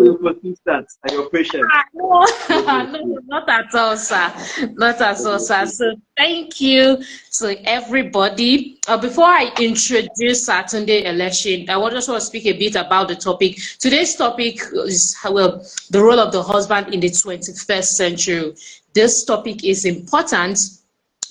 your persistence and your patience. No, no, not at all, sir. Not at all, sir. So thank you to everybody. Before I introduce Saturday election, I just want to speak a bit about the topic. Today's topic is, well, the role of the husband in the 21st century. This topic is important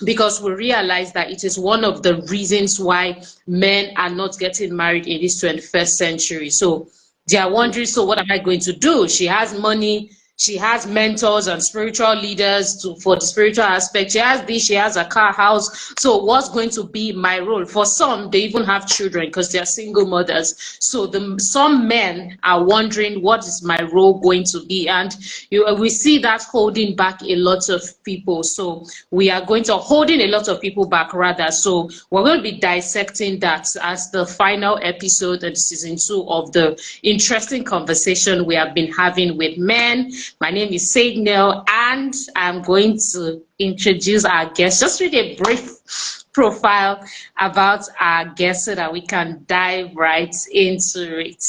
because we realize that it is one of the reasons why men are not getting married in this 21st century. So they are wondering, so what am I going to do? She has money, she has mentors and spiritual leaders for the spiritual aspect. She has this, she has a car, house. So what's going to be my role? For some, they even have children because they are single mothers. So some men are wondering, what is my role going to be? And we see that holding back a lot of people. So we are holding a lot of people back rather. So we're going to be dissecting that as the final episode of season 2 of the interesting conversation we have been having with men. My name is SAGENEL, and I'm going to introduce our guest. Just read a brief profile about our guest so that we can dive right into it.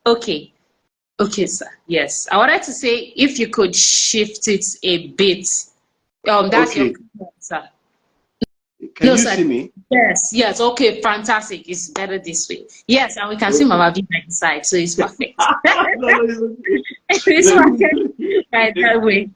Okay, sir. Yes, I wanted to say if you could shift it a bit. That's okay. Your sir. Can you see me? Yes. Okay, fantastic. It's better this way. Yes, and we can see Mama B by the side, so it's perfect. It's perfect right that way.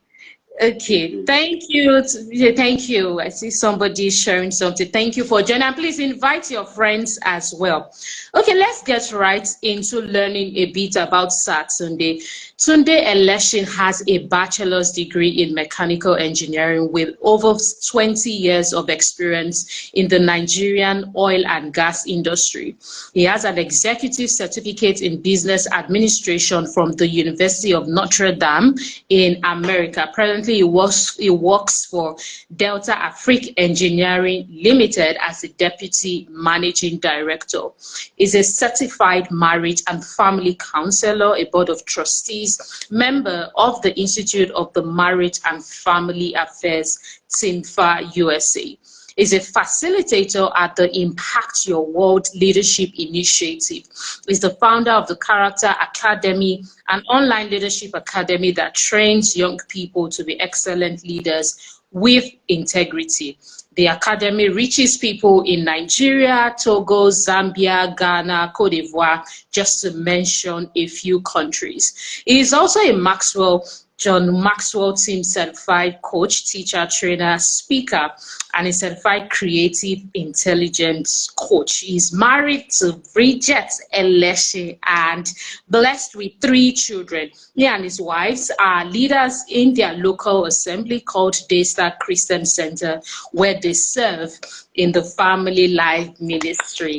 Okay, thank you. Thank you. I see somebody sharing something. Thank you for joining. And please invite your friends as well. Okay, let's get right into learning a bit about Tunde. Tunde Election has a bachelor's degree in mechanical engineering with over 20 years of experience in the Nigerian oil and gas industry. He has an executive certificate in business administration from the University of Notre Dame in America. Presently, he works for Delta Afrique Engineering Limited as a deputy managing director. He's a certified marriage and family counselor, a board of trustees, member of the Institute of the Marriage and Family Affairs, TIMFA USA. Is a facilitator at the Impact Your World Leadership Initiative. Is the founder of the Character Academy, an online leadership academy that trains young people to be excellent leaders with integrity. The academy reaches people in Nigeria, Togo, Zambia, Ghana, Cote d'Ivoire, just to mention a few countries. He is also a John Maxwell Team certified coach, teacher, trainer, speaker, and a certified creative intelligence coach. He's married to Bridget Eleshi and blessed with 3 children. He and his wives are leaders in their local assembly called Daystar Christian Center, where they serve in the family life ministry.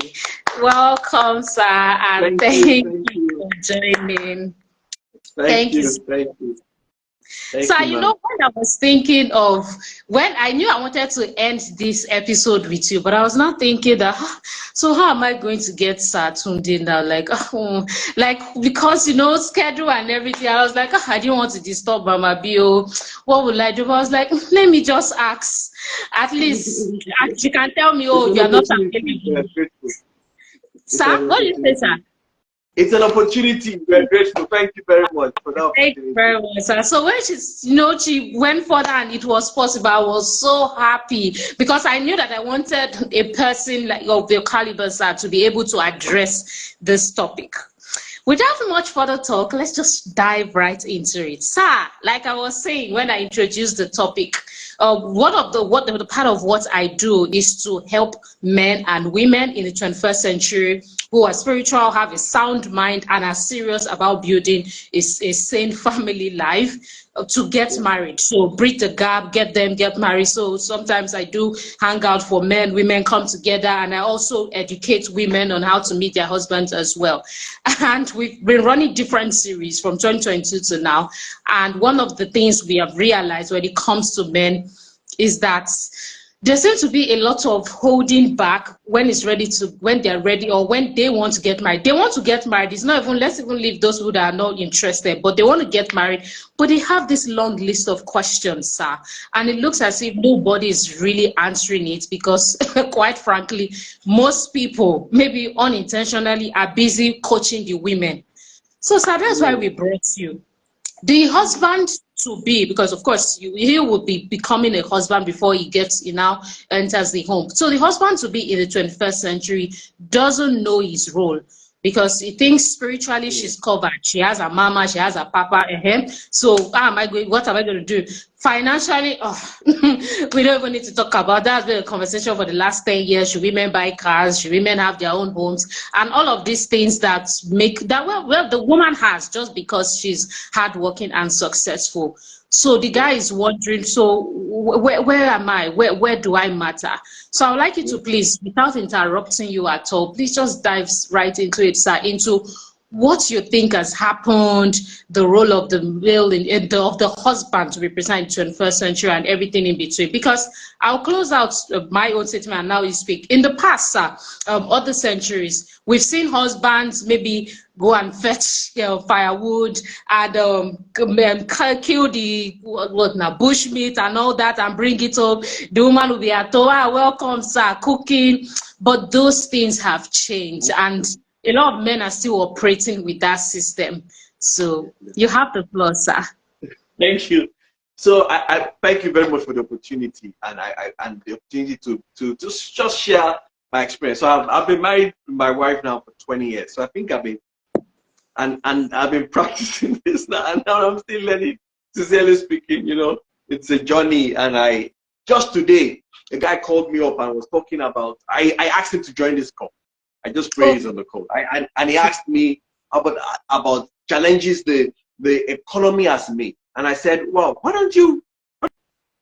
Welcome, sir, and thank you for joining. Thank you. So, you know, when I was thinking of, when I knew I wanted to end this episode with you, but I was not thinking that, so how am I going to get Tunde now? Like, because, you know, schedule and everything, I was like, I didn't want to disturb Mama Bio. What will I do? But I was like, let me just ask. At least, you can tell me, oh, you're not available. Sir, what do you say, sir? It's an opportunity. We're grateful. Thank you very much for that. Thank you very much, sir. So when she went further and it was possible, I was so happy because I knew that I wanted a person like of your caliber, sir, to be able to address this topic. Without much further talk, let's just dive right into it. Sir, like I was saying when I introduced the topic, the part of what I do is to help men and women in the 21st century who are spiritual, have a sound mind, and are serious about building a sane family life to get married. So bridge the gap, get married. So sometimes I do hang out for men, women come together, and I also educate women on how to meet their husbands as well. And we've been running different series from 2022 to now. And one of the things we have realized when it comes to men is that there seems to be a lot of holding back when they're ready or when they want to get married. They want to get married. It's not even, let's even leave those who are not interested, but they want to get married, but they have this long list of questions, sir. And it looks as if nobody is really answering it because quite frankly, most people, maybe unintentionally, are busy coaching the women. So, sir, that's why we brought you. The husband to be, because of course he will be becoming a husband before he now enters the home. So the husband to be in the 21st century doesn't know his role, because he thinks spiritually she's covered. She has a mama, she has a papa, so what am I going to do? Financially, we don't even need to talk about that. That's been a conversation for the last 10 years. Should women buy cars? Should women have their own homes? And all of these things that make that, well, the woman has, just because she's hardworking and successful. So the guy is wondering, so where am I? Where do I matter? So I would like you to please, without interrupting you at all, please just dive right into it, sir, into what you think has happened, the role of the male of the husband to represent 21st century and everything in between. Because I'll close out my own statement and now you speak. In the past, sir, other centuries, we've seen husbands maybe go and fetch firewood and kill the bushmeat and all that and bring it up. The woman will be at home, welcome, sir, cooking. But those things have changed, and a lot of men are still operating with that system. So you have the floor, sir. Thank you. So I thank you very much for the opportunity and the opportunity to just share my experience. So I've been married to my wife now for 20 years. So I think I've been practicing this now, and now I'm still learning. Sincerely speaking, it's a journey. And just today, a guy called me up and was talking about. I asked him to join this call. I just praised on the call. And he asked me about challenges the economy has made. And I said, well, why don't you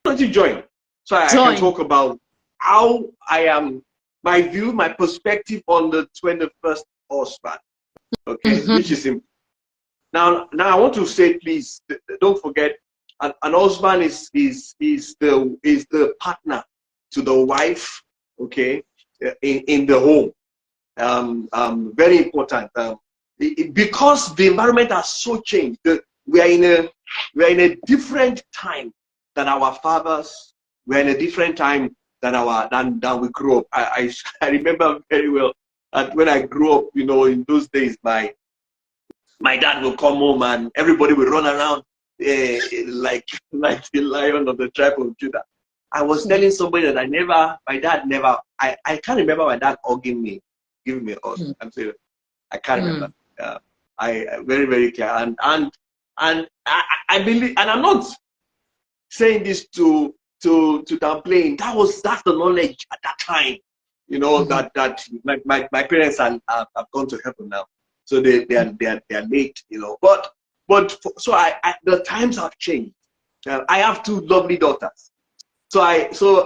join? So I can talk about how I am, my view, my perspective on the 21st husband. Okay, which is important. Now I want to say, please don't forget, an husband is the partner to the wife, okay, in the home. Very important, because the environment has so changed. We are in a different time than our fathers. We are in a different time than we grew up. I remember very well that when I grew up, in those days, my dad will come home and everybody will run around like the lion of the tribe of Judah. I was telling somebody that I can't remember my dad hugging me, giving me a hug. I'm serious. I can't remember. I very, very clear. And I believe, and I'm not saying this to downplaying. That's the knowledge at that time. That my parents have gone to heaven now, so they are late. But the times have changed. I have two lovely daughters. So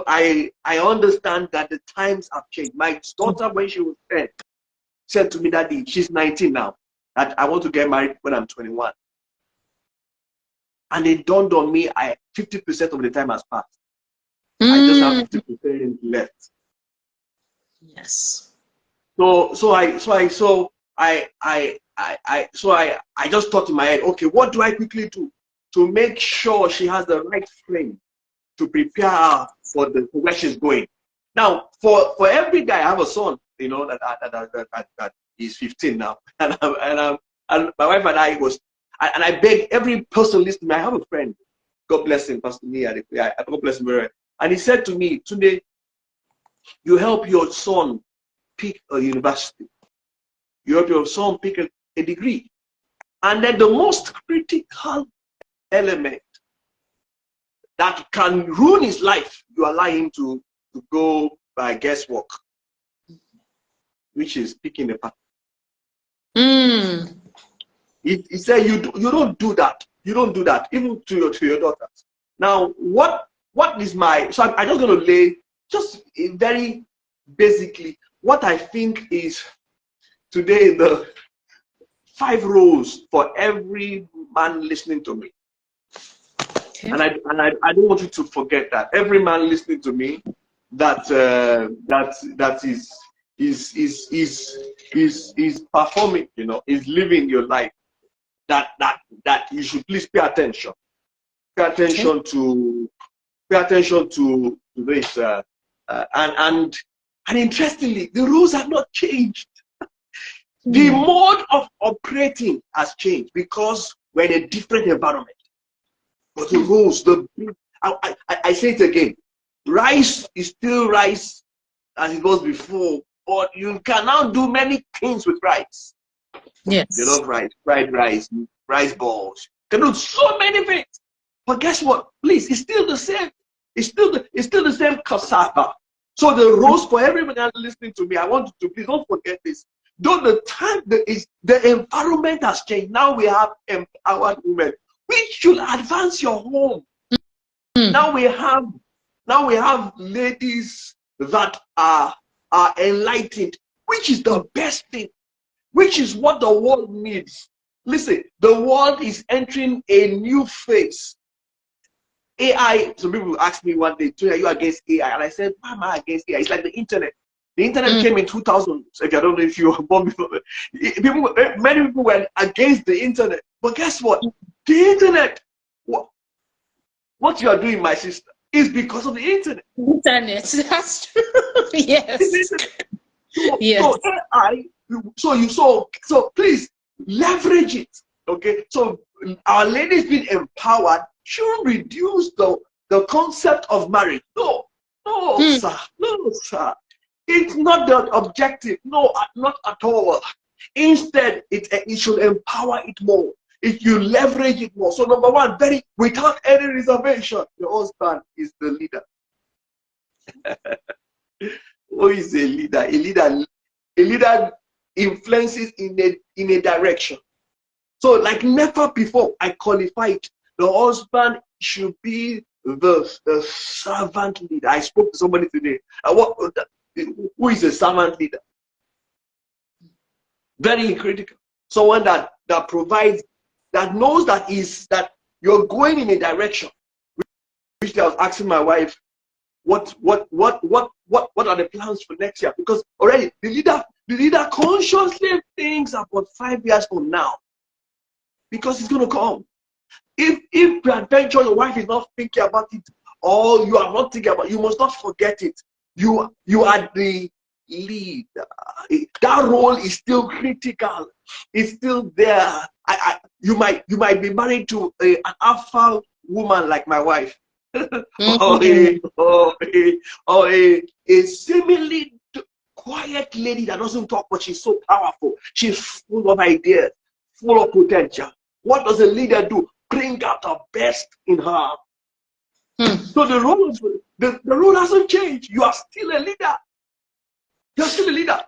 I understand that the times have changed. My daughter, when she was 10, said to me, Daddy, she's 19 now, that I want to get married when I'm 21. And it dawned on me, 50% of the time has passed. I just have 50% left. Yes. So I just thought in my head, okay, what do I quickly do to make sure she has the right frame to prepare her for where she's going? Now, for every guy, I have a son, that is 15 now, and my wife and I beg every person listening. I have a friend, God bless him, Pastor Nia, God bless him very well. And he said to me, today, you help your son pick a university. You help your son pick a degree. And then the most critical element that can ruin his life, you allow him to go by guesswork, which is picking the path. He said, you don't do that. You don't do that, even to your daughters. Now, what is so I'm just going to lay just very basically what I think is today the 5 rules for every man listening to me. Okay. And I don't want you to forget that every man listening to me that is performing, is living your life, that you should please pay attention. Pay attention to this. And interestingly, the rules have not changed. The mode of operating has changed because we're in a different environment. But the rules, I say it again, rice is still rice as it was before, but you can now do many things with rice. Yes. You love rice, fried rice, rice balls. You can do so many things. But guess what? Please, it's still the same. It's still the same cassava. So the rules for everybody listening to me, I want you to please don't forget this. Though the environment has changed, now we have empowered women, which should advance your home. Now we have ladies that are enlightened, which is the best thing, which is what the world needs. Listen, the world is entering a new phase. AI, some people asked me one day, are you against AI? And I said, why am I against AI? It's like the internet. The internet came in 2000. So if I don't know if you were born before, many people were against the internet. But guess what? The internet, what you are doing, my sister, is because of the internet. Internet, that's true. Yes. So AI, so please leverage it. Okay. So our ladies being empowered shouldn't reduce the concept of marriage. No, sir. It's not the objective. No, not at all. Instead, it should empower it more. If you leverage it more. So number one, without any reservation, your husband is the leader. Who is a leader? A leader influences in a direction. So like never before, I qualify it. The husband should be the servant leader. I spoke to somebody today. Who is a servant leader? Very critical. Someone that provides, that knows that you're going in a direction. Which I was asking my wife, what are the plans for next year? Because already the leader consciously thinks about 5 years from now, because it's going to come. If peradventure your wife is not thinking about it, or you are not thinking about it, you must not forget it. You are the leader. That role is still critical. It's still there. You might be married to an alpha woman like my wife, or a seemingly quiet lady that doesn't talk, but she's so powerful. She's full of ideas, full of potential. What does a leader do? Bring out the best in her. So the role hasn't changed. You are still a leader. You're still a leader.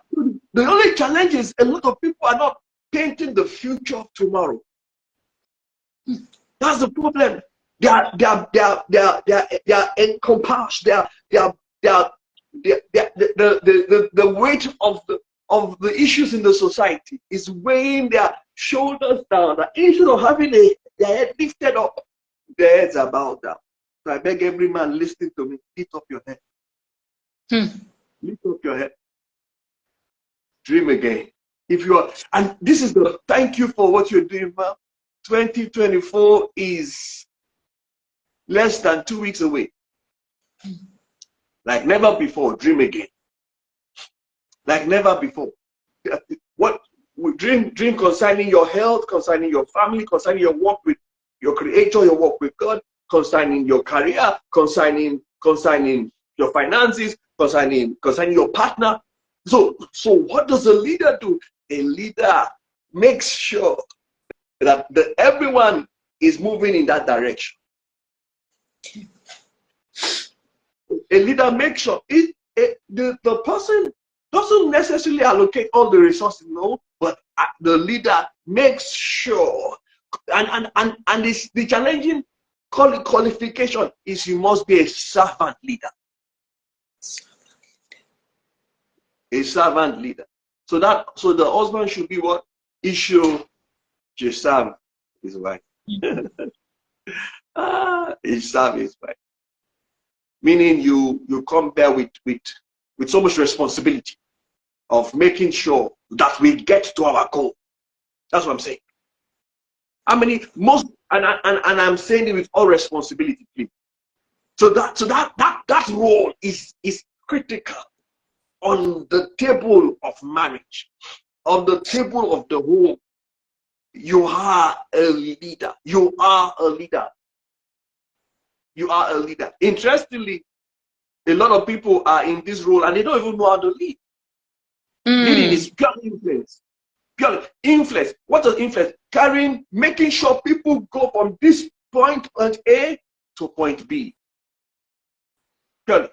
The only challenge is a lot of people are not painting the future of tomorrow. That's the problem. They are encompassed. The weight of the issues in the society is weighing their shoulders down. Instead of having their head lifted up, their heads are bowed down. So I beg every man listening to me, lift up your head. Lift up your head. Dream again. If you are, and this is the thank you for what you're doing, man. 2024 is less than 2 weeks away. Like never before, dream again. Like never before. What dream concerning your health, concerning your family, concerning your work with your creator, your work with God, concerning your career, concerning your finances, concerning your partner. So what does a leader do? A leader makes sure that everyone is moving in that direction. A leader makes sure the person doesn't necessarily allocate all the resources, no, but the leader makes sure, and the challenging qualification is you must be a servant leader. A servant leader. So the husband should be what? He should serve his wife. He serve his wife. Meaning you come there with so much responsibility of making sure that we get to our goal. That's what I'm saying. I'm saying it with all responsibility, please. So that role is critical on the table of marriage. of the table of the home, you are a leader. You are a leader. You are a leader. Interestingly, a lot of people are in this role and they don't even know how to lead. Leading is pure influence. Pure influence. What is influence? Carrying, making sure people go from this point A to point B. Pure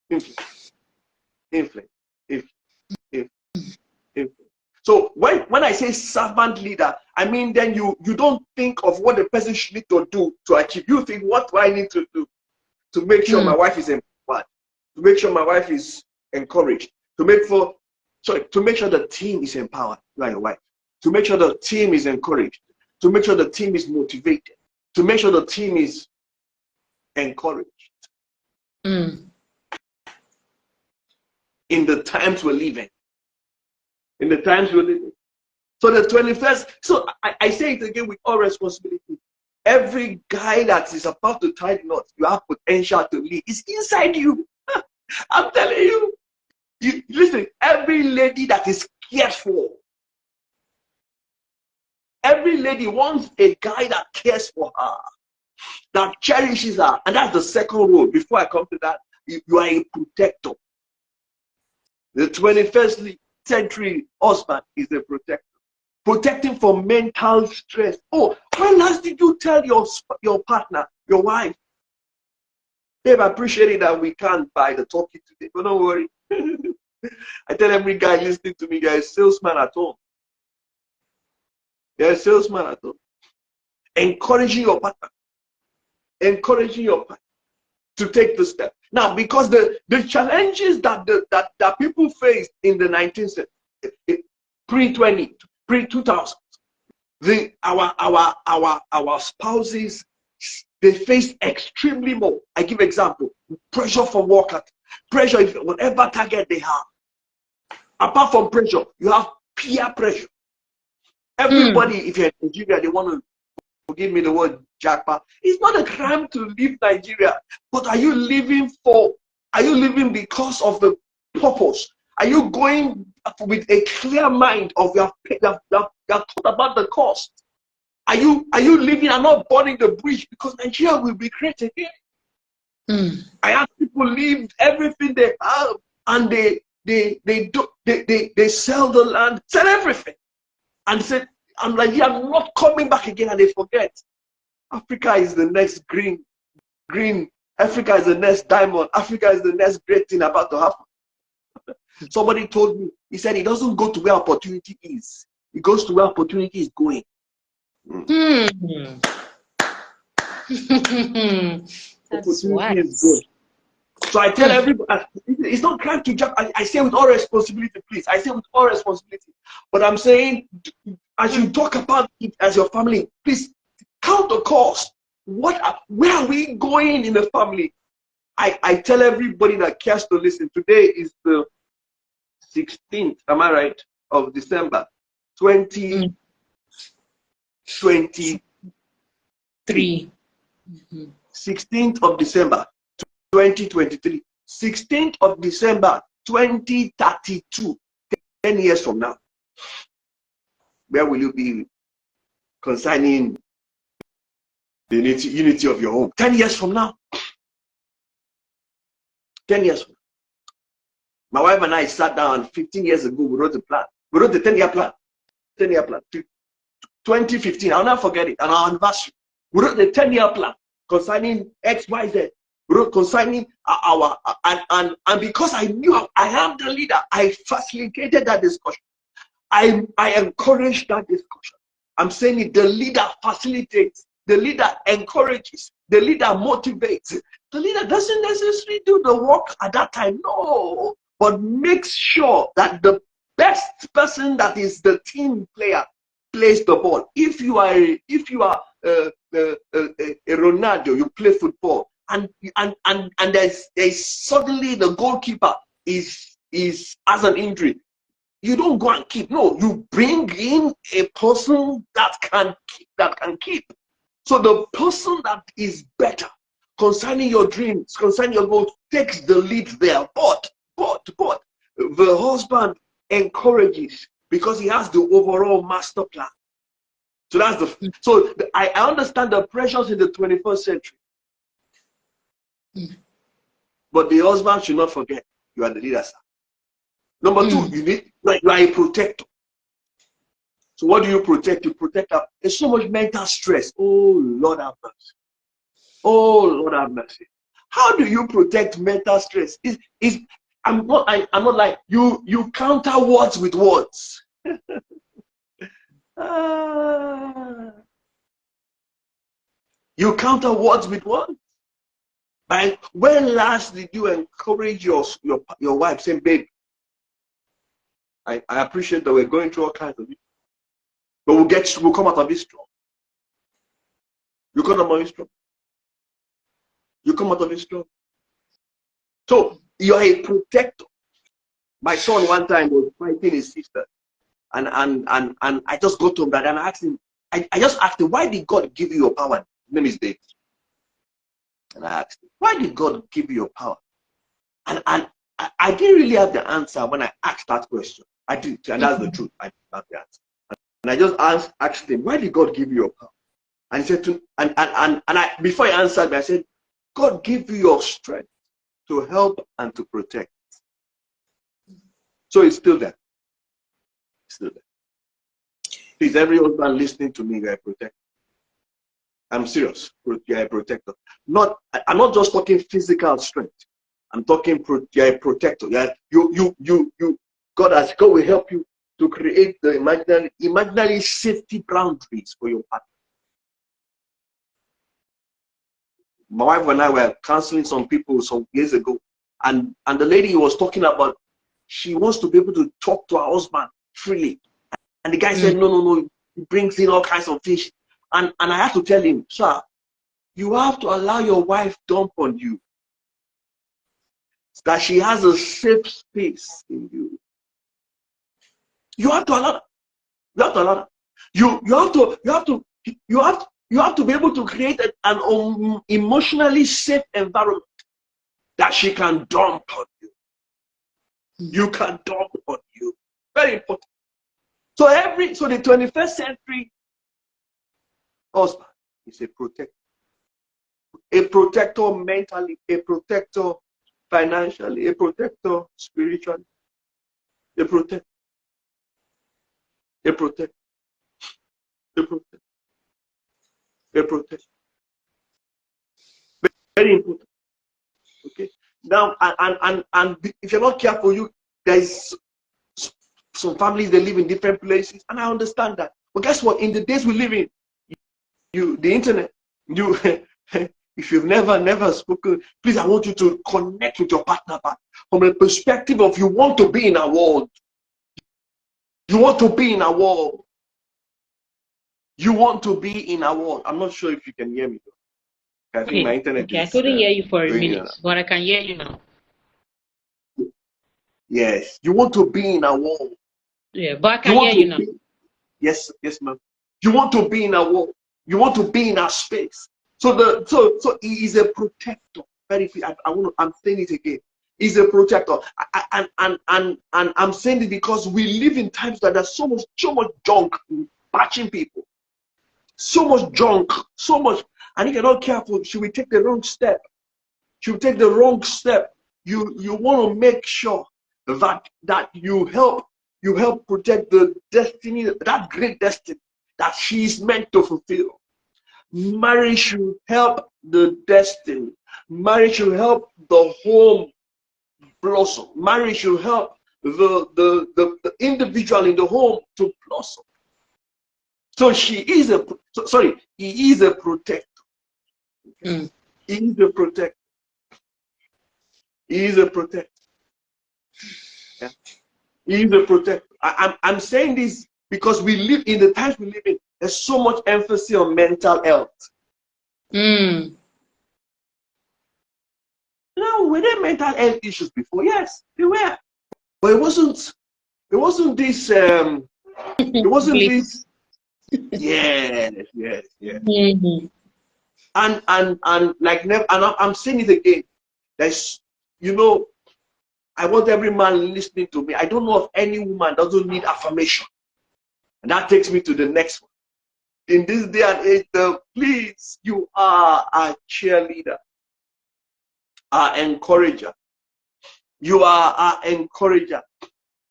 influence. Influence. Influence. So when I say servant leader, I mean then you don't think of what the person should need to do to achieve. You think, what do I need to do to make sure my wife is empowered, to make sure my wife is encouraged, to make sure the team is empowered, like your wife, to make sure the team is encouraged, to make sure the team is motivated, to make sure the team is encouraged. In the times we're living. In the times we're living. So the 21st, so I say it again with all responsibility. Every guy that is about to tie the knot, you have potential to lead. It's inside you. I'm telling you. Listen, every lady that is cared for, every lady wants a guy that cares for her, that cherishes her. And that's the second role. Before I come to that, you are a protector. The 21st century husband is a protector. Protecting from mental stress. Oh, when last did you tell your partner, your wife, babe, I appreciate it that we can't buy the turkey today, but don't worry. I tell every guy listening to me, you're a salesman at home. You're a salesman at home. Encouraging your partner. Encouraging your partner to take the step. Now, because the challenges that people faced in the 19th century, pre-2000, our spouses, they face extremely more. I give example: pressure from work, pressure whatever target they have. Apart from pressure, you have peer pressure. Everybody, if you're in Nigeria, they want to, forgive me the word jackpot. It's not a crime to leave Nigeria, but are you living because of the purpose? Are you going with a clear mind of your thought about the cost? Are you living and not burning the bridge because Nigeria will be great again? I have people leave everything they have and they sell the land, sell everything, and say, I'm like, yeah, I'm not coming back again, and they forget. Africa is the next green. Africa is the next diamond. Africa is the next great thing about to happen. Somebody told me, he said, he doesn't go to where opportunity is. He goes to where opportunity is going. That's wise. So I tell everybody, it's not crime to jump. I say with all responsibility, please. I say with all responsibility. But I'm saying, as you talk about it as your family, please count the cost. Where are we going in the family? I tell everybody that cares to listen. Today is the 16th, am I right, of December 2023. 16th of December 2023. 16th of December 2032. 10 years from now. Where will you be concerning the unity of your home? 10 years from now. 10 years from now. My wife and I sat down 15 years ago. We wrote a plan. We wrote the 10-year plan. 10-year plan. 2015. I'll not forget it. On our anniversary. We wrote the 10-year plan concerning X, Y, Z. We wrote concerning and because I knew I am the leader, I facilitated that discussion. I encouraged that discussion. I'm saying it, the leader facilitates, the leader encourages, the leader motivates. The leader doesn't necessarily do the work at that time, no, but makes sure that the best person that is the team player plays the ball. If you are a Ronaldo, you play football, and there's suddenly the goalkeeper is has an injury. You don't go and keep. No, you bring in a person that can keep. So the person that is better concerning your dreams, concerning your goals, takes the lead there. But the husband encourages because he has the overall master plan. So that's I understand the pressures in the 21st century. But the husband should not forget you are the leader, sir. Number two, you are a protector. So what do you protect? You protect her. There's so much mental stress. Oh Lord have mercy. Oh Lord have mercy. How do you protect mental stress? I'm not like you counter words with words. You counter words with words. By when last did you encourage your wife saying, babe, I appreciate that we're going through all kinds of it, but we'll come out of this strong. You come out of it strong. You come out of it strong. So you are a protector. My son one time was fighting his sister, and I just got to him that and I asked him, I just asked him, why did God give you your power? His name is Dave. And I asked him, why did God give you your power? And I didn't really have the answer when I asked that question. I did, and that's the truth. I didn't have the answer. And I just asked him, why did God give you your power? And he said before he answered me, I said, God give you your strength to help and to protect. So it's still there. It's still there. Please, every husband listening to me, you're a protector. I'm serious. You're a protector. I'm not just talking physical strength. I'm talking you're a protector. God will help you to create the imaginary safety boundaries for your partner. My wife and I were counseling some people some years ago, and the lady was talking about she wants to be able to talk to her husband freely. And the guy said, no, he brings in all kinds of fish. And I have to tell him, sir, you have to allow your wife dump on you. That she has a safe space in you. You have to allow that. You have to allow that. You have to be able to create an emotionally safe environment that she can dump on you. You can dump on you. Very important. So the 21st century husband is a protector. A protector mentally, a protector financially, a protector spiritually, a protector, a protector, a protector, a protector. Very important. Okay. Now, and if you're not careful, there's some families, they live in different places, and I understand that. But guess what? In the days we live in, the internet, if you've never spoken, please, I want you to connect with your partner from the perspective of you want to be in a world. You want to be in a world. You want to be in a world. I'm not sure if you can hear me though. I think my internet is, I couldn't hear you for a minute, but I can hear you now. Yes, you want to be in a world. Yeah, but I can hear you now. Yes, ma'am. You want to be in a world. You want to be in a space. So he is a protector. I'm saying it again. He's a protector. And I'm saying it because we live in times that there's so much junk batching people. So much junk, so much. And if you're not careful, she will take the wrong step. She will take the wrong step. You want to make sure that you help protect the destiny, that great destiny that she is meant to fulfill. Marriage should help the destiny. Marriage should help the home blossom. Marriage should help the individual in the home to blossom. So he is a protector. He is a protector. He is a protector. He is a protector. Yeah. He is a protector. I'm saying this because we live in the times we live in. There's so much emphasis on mental health. Now, were there mental health issues before? Yes, there were. But it wasn't this. It wasn't this. Yes. And like never. And I'm saying it again. There's, I want every man listening to me. I don't know of any woman that doesn't need affirmation. And that takes me to the next one. In this day and age, please, you are a cheerleader, our encourager. You are our encourager.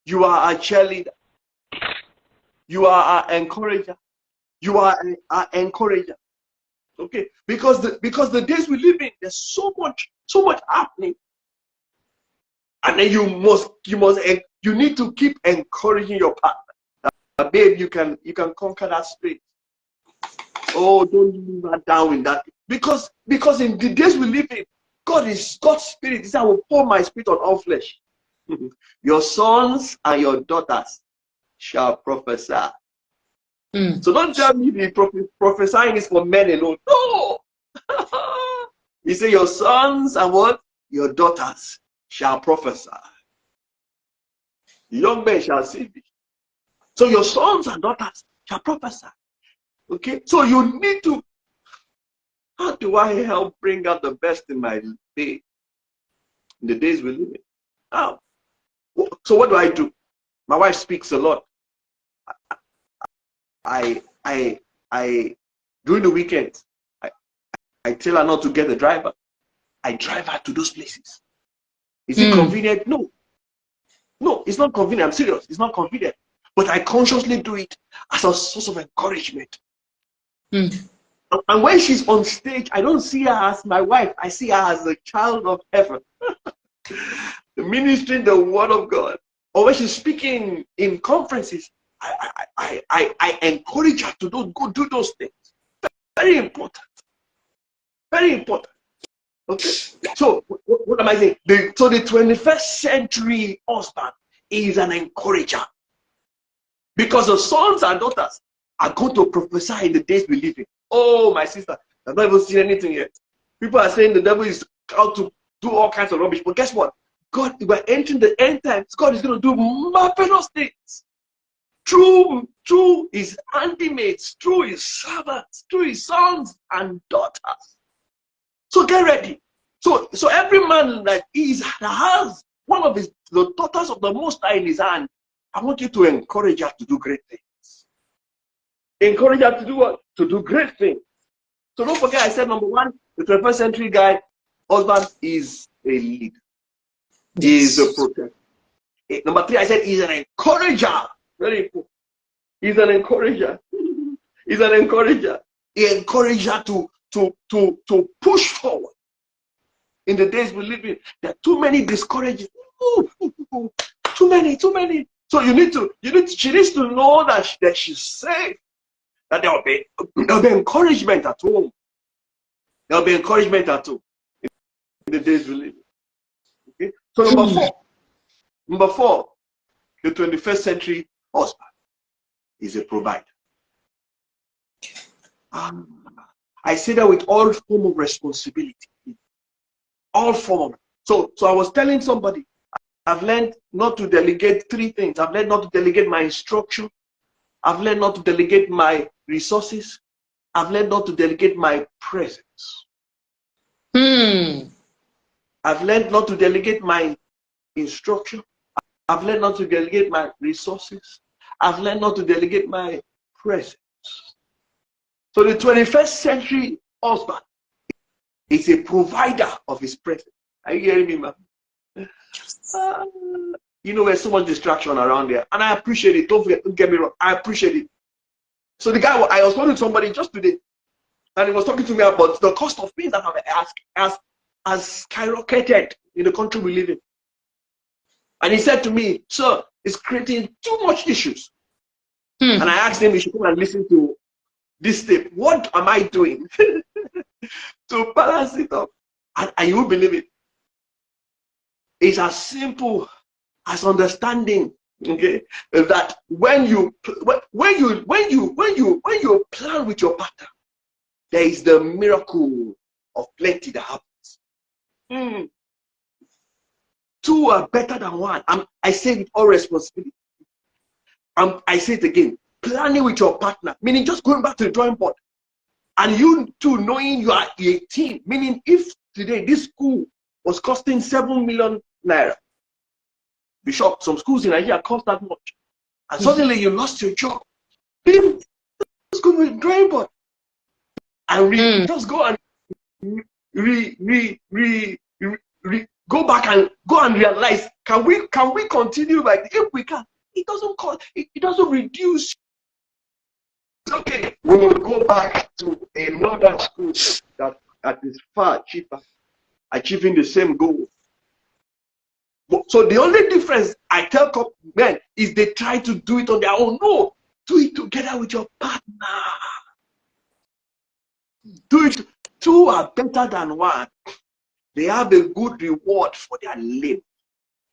You are a cheerleader. You are our encourager. You are our encourager. Okay, because the days we live in, there's so much happening, and then you need to keep encouraging your partner. Babe, you can conquer that space. Oh, don't leave her down in that, because in the days we live in, God's spirit. He said, I will pour my spirit on all flesh. Your sons and your daughters shall prophesy. So don't tell me the prophesying is for men alone. No. He said, your sons and what? Your daughters shall prophesy. Young men shall see thee. So your sons and daughters shall prophesy. Okay? So you need to, how do I help bring out the best in my day? In the days we live in. How? So what do? My wife speaks a lot. During the weekend, I tell her not to get a driver. I drive her to those places. Is it convenient? No. No, it's not convenient. I'm serious. It's not convenient. But I consciously do it as a source of encouragement. And when she's on stage, I don't see her as my wife. I see her as a child of heaven. Ministering the word of God. Or when she's speaking in conferences, I encourage her to go do those things. Very important. Very important. Okay. So what am I saying? So the 21st century husband is an encourager. Because the sons and daughters are going to prophesy in the days we live in. Oh, my sister, I've not even seen anything yet. People are saying the devil is out to do all kinds of rubbish. But guess what? God, we're entering the end times. God is going to do marvelous things. Through his handmaids, through his servants, through his sons and daughters. So get ready. So every man that has one of the daughters of the Most High in his hand, I want you to encourage her to do great things. Encourage her to do what? To do great things. So don't forget, I said number one, the 21st century guy, husband is a leader. He is a protector. Number three, I said he's an encourager. Very important. He's an encourager. He's an encourager. He encourages her to push forward. In the days we live in, there are too many discouragements. Too many. So she needs to know that she's safe. That there'll be encouragement at home. There'll be encouragement at home in the days we live in. Okay? So number four, the 21st century husband is a provider. I say that with all form of responsibility. All form of. So I was telling somebody, I've learned not to delegate three things. I've learned not to delegate my instruction. I've learned not to delegate my resources. I've learned not to delegate my presence. I've learned not to delegate my instruction. I've learned not to delegate my resources. I've learned not to delegate my presence. So the 21st century husband is a provider of his presence. Are you hearing me, man? There's so much distraction around there. And I appreciate it. Don't get me wrong. I appreciate it. So the guy, I was talking to somebody just today, and he was talking to me about the cost of things that has skyrocketed in the country we live in. And he said to me, sir, it's creating too much issues. And I asked him, he should come and listen to this tape. What am I doing to balance it up? And you will believe it. It's as simple as understanding, okay, that when you plan with your partner, there is the miracle of plenty that happens. Two are better than one. I say with all responsibility. I say it again. Planning with your partner, meaning just going back to the drawing board, and you too knowing you are 18, meaning if today this school was costing 7 million naira, be shocked. Some schools in Nigeria cost that much. And suddenly you lost your job. Then just go with drawing board. And just go and go back and realize, can we continue like if we can? It doesn't cost, it doesn't reduce. Okay, we will go back to another school that is far cheaper, achieving the same goal. So the only difference I tell men is they try to do it on their own. No, do it together with your partner. Do it. Two are better than one. They have a good reward for their labor.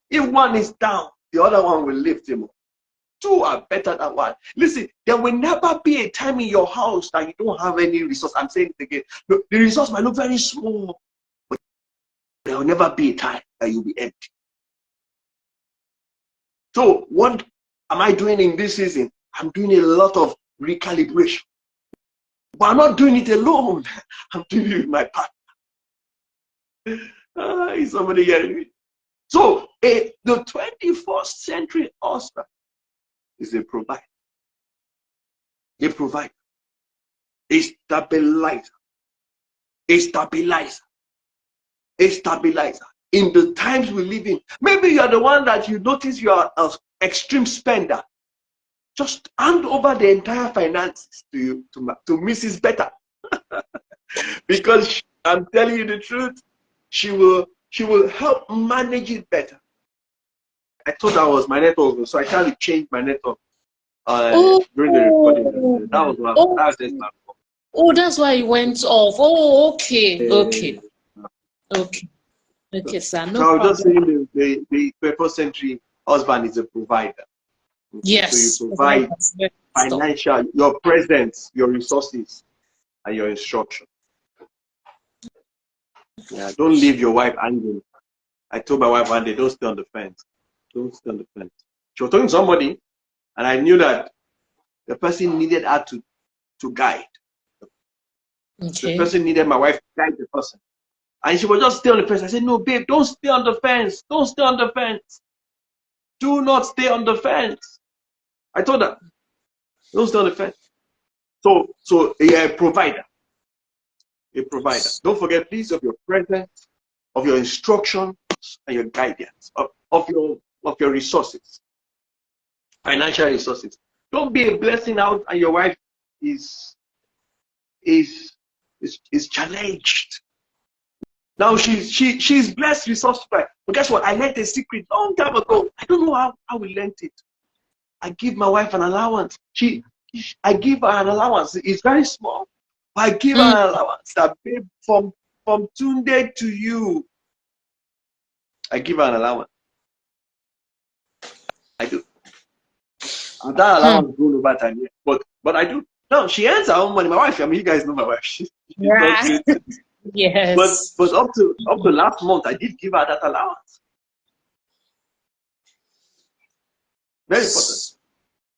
If one is down, the other one will lift him up. Two are better than one. Listen, there will never be a time in your house that you don't have any resource. I'm saying it again. Look, the resource might look very small, but there will never be a time that you'll be empty. So what am I doing in this season? I'm doing a lot of recalibration. But I'm not doing it alone. I'm doing it with my partner. Is somebody hearing me? So the 21st century husband is a provider. A provider. A stabilizer. A stabilizer. A stabilizer. In the times we live in, maybe you're the one that you notice you are an extreme spender. Just hand over the entire finances to Mrs. Better. Because I'm telling you the truth, she will help manage it better. I thought that was my network, so I tried to change my network during the recording. That was my fault. Oh, that's why it went off. Oh, okay. Okay, sir. No so I was just saying the 21st century husband is a provider. Okay? Yes. So you provide financial, your presence, your resources, and your instruction. Yeah, don't leave your wife hanging. I told my wife one day, don't stay on the fence. Don't stay on the fence. She was talking to somebody, and I knew that the person needed her to guide. Okay. The person needed my wife to guide the person. And she was just stay on the fence. I said, no, babe, don't stay on the fence. Don't stay on the fence. Do not stay on the fence. I told her, don't stay on the fence. So a provider. A provider. Don't forget, please, of your presence, of your instruction, and your guidance, of your resources, financial resources. Don't be a blessing out and your wife is challenged. Now she's blessed, resourceful. But guess what? I learned a secret long time ago. I don't know how we learned it. I give my wife an allowance. I give her an allowance. It's very small. I give her an allowance that, babe, from Tunde to you. I give her an allowance. I do. And that allowance grown over time. But I do. No, she earns her own money. My wife, I mean, you guys know my wife. She's Yeah. Yes. But up to last month, I did give her that allowance. Very important.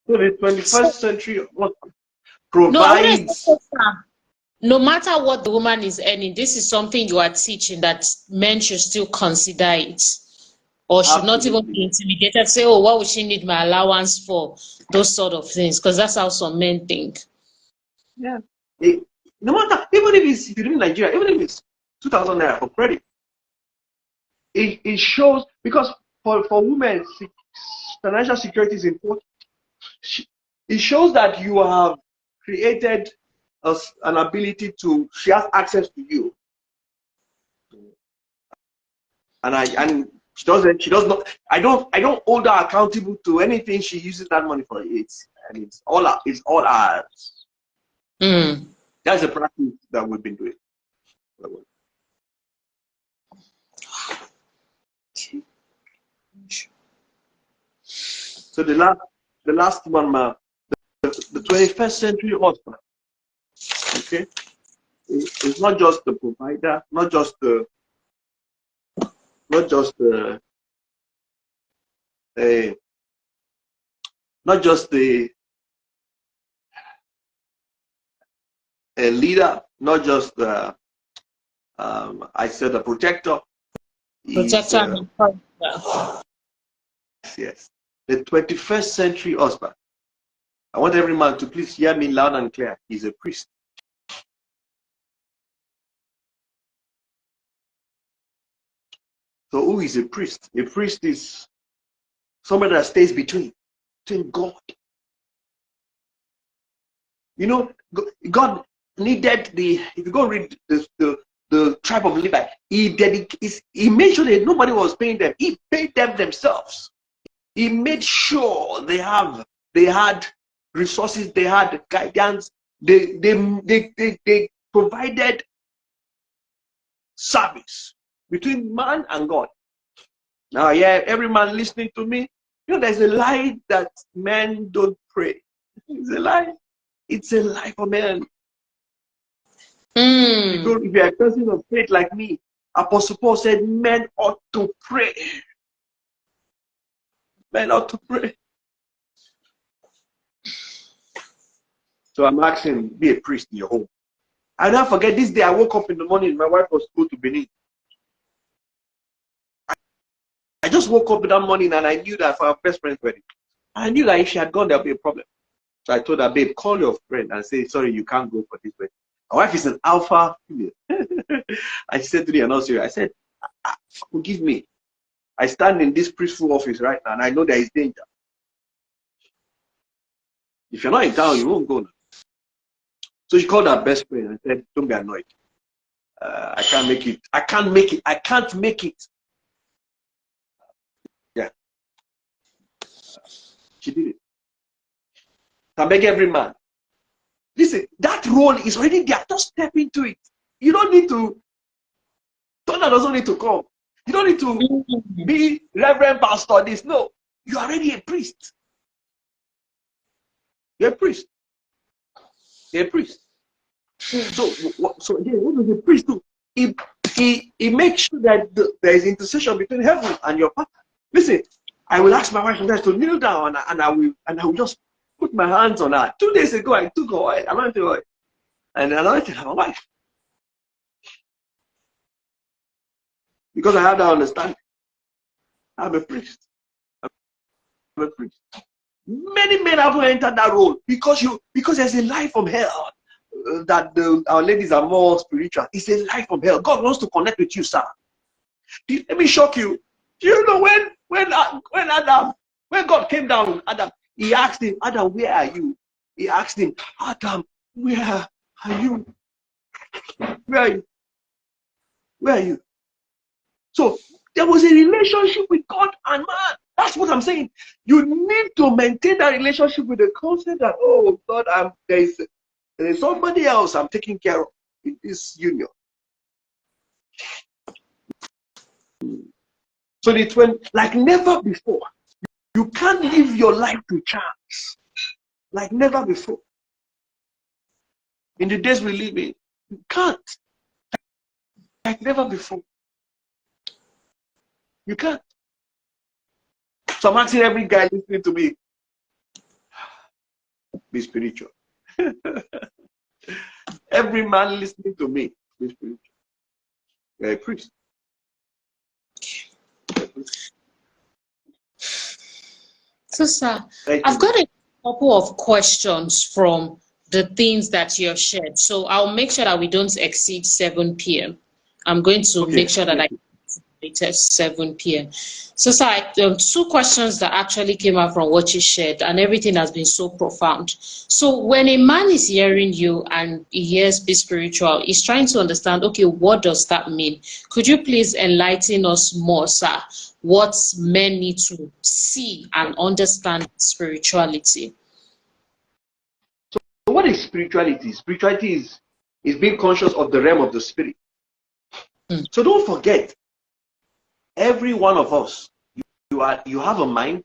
So the 21st century provides. No matter what the woman is earning, this is something you are teaching that men should still consider it, or should not even be intimidated. Say, oh, what would she need my allowance for? Those sort of things, because that's how some men think. Yeah. No matter, even if you live in Nigeria, even if it's 2,000 naira for credit, it shows, because for women, financial security is important. It shows that you have created an ability to, she has access to you, and she does not. I don't hold her accountable to anything she uses that money for. It's all ours. That's a practice that we've been doing. So the last one, the 21st century husband. Okay, it's not just the provider, not just the a leader, not just the I said a protector. yes. The 21st century husband. I want every man to please hear me loud and clear. He's a priest. So who is a priest? A priest is somebody that stays between God. You know, God needed if you go read the tribe of Levi, he made sure that nobody was paying them. He paid them themselves. He made sure they had resources, they had guidance, they provided service between man and God. Now, yeah, every man listening to me, you know, there's a lie that men don't pray. It's a lie. It's a lie for men. If you're a person of faith like me, Apostle Paul said men ought to pray. Men ought to pray. So I'm asking, be a priest in your home. I never forget this day. I woke up in the morning. My wife was going to Benin. I just woke up that morning and I knew that for our best friend's wedding. I knew that if she had gone, there'll be a problem. So I told her, babe, call your friend and say, sorry, you can't go for this wedding. My wife is an alpha female. I said to the announcer, I said, forgive me. I stand in this priestful office right now and I know there is danger. If you're not in town, you won't go now. So she called her best friend and said, don't be annoyed. I can't make it. I can't make it. I can't make it. Yeah. She did it. I beg every man. Listen, that role is already there. Just step into it. You don't need to. Thunder doesn't need to come. You don't need to be reverend pastor. This no. You're already a priest. You're a priest. You're a priest. So what does the priest do? He makes sure that there is intercession between heaven and your partner. Listen, I will ask my wife sometimes to kneel down and I will just put my hands on her. 2 days ago, I took her oil, anointed oil, and anointed my wife. Because I had that understanding. I'm a priest. I'm a priest. Many men haven't entered that role because there's a life from hell. That our ladies are more spiritual. It's a life from hell. God wants to connect with you, sir. Let me shock you. Do you know when God came down, Adam, he asked him, Adam, where are you? He asked him, Adam, where are you? Where are you? Where are you? So there was a relationship with God and man. That's what I'm saying. You need to maintain that relationship with the concept that, oh God, there is somebody else I'm taking care of in this union. So it's when, like never before, you can't live your life to chance. Like never before. In the days we live in, you can't. Like never before. You can't. So I'm asking every guy listening to me, be spiritual. Every man listening to me, be spiritual. You're a priest. So, sir, I've got a couple of questions from the things that you have shared. So I'll make sure that we don't exceed 7 p.m. I'm going to make sure that I at 7 p.m. So, sir, 2 questions that actually came out from what you shared, and everything has been so profound. So when a man is hearing you and he hears be spiritual, he's trying to understand, okay, what does that mean? Could you please enlighten us more, sir? What men need to see and understand spirituality? So what is spirituality? Spirituality is being conscious of the realm of the spirit. So don't forget, every one of us, you have a mind,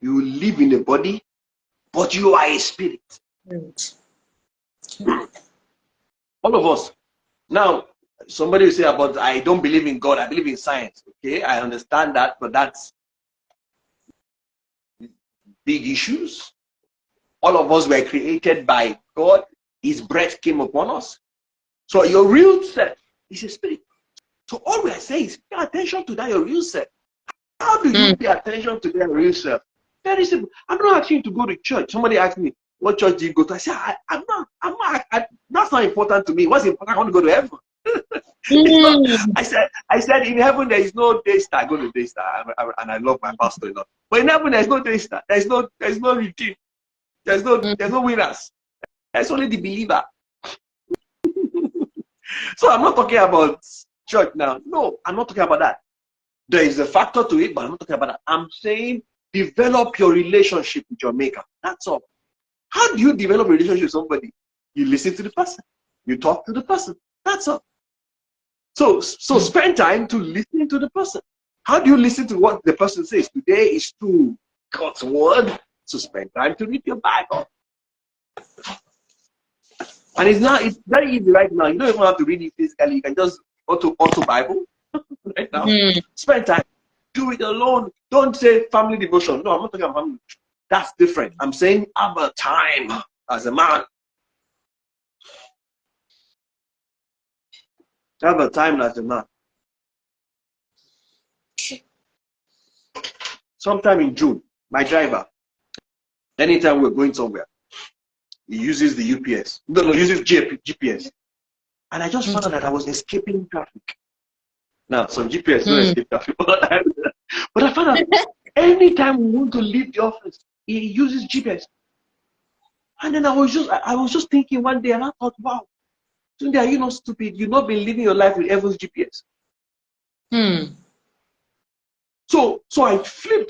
you live in a body, but you are a spirit. All of us. Now, somebody will say about, I don't believe in God, I believe in science. Okay, I understand that, but that's big issues. All of us were created by God. His breath came upon us. So your real self is a spirit. So all we are saying is pay attention to that, your real self. How do you pay attention to their real self? Very simple. I'm not asking you to go to church. Somebody asked me, what church do you go to? I said, that's not important to me. What's important? I want to go to heaven. I said, in heaven there is no day star. I go to day star, and I love my pastor a lot. But in heaven there is no day star. There's no redeem. There's no winners. There's only the believer. So I'm not talking about church now. No, I'm not talking about that. There is a factor to it, but I'm not talking about that. I'm saying develop your relationship with your maker. That's all. How do you develop a relationship with somebody? You listen to the person. You talk to the person. That's all. So spend time to listen to the person. How do you listen to what the person says? Today is through God's word. So spend time to read your Bible. And it's very easy right now. You don't even have to read it physically. You can just auto Bible right now. Spend time. Do it alone. Don't say family devotion. No, I'm not talking about family devotion. That's different. I'm saying have a time as a man. Have a time as a man. Sometime in June, my driver, anytime we're going somewhere, he uses the UPS. No, uses GPS. And I just found out that I was escaping traffic. Now, some GPS don't escape traffic. But I found out anytime we want to leave the office, he uses GPS. And then I was just thinking one day, and I thought, wow, Tunde, are you not stupid? You've not been living your life with everyone's GPS. So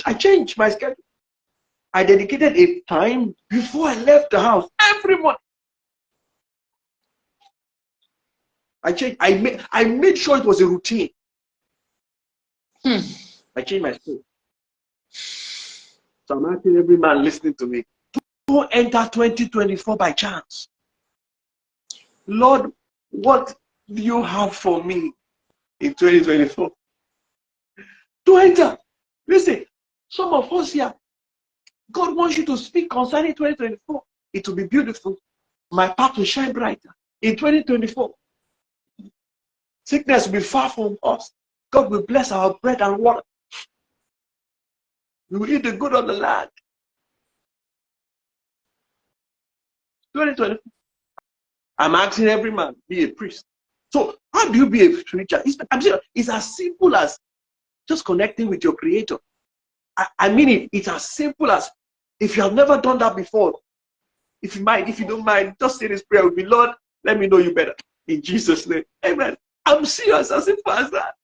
I changed my schedule. I dedicated a time before I left the house every morning. I made sure it was a routine. I changed my schedule. So I'm asking every man listening to me, don't enter 2024 by chance. Lord, what do you have for me in 2024? To enter. Listen, some of us here, God wants you to speak concerning 2024. It will be beautiful. My path will shine brighter in 2024. Sickness will be far from us. God will bless our bread and water. We will eat the good of the land. 2024. I'm asking every man, be a priest. So how do you be a preacher? It's as simple as just connecting with your creator. I mean it's as simple as, if you have never done that before, if you don't mind, just say this prayer with me. Lord, let me know you better. In Jesus' name. Amen. I'm serious, as simple as that.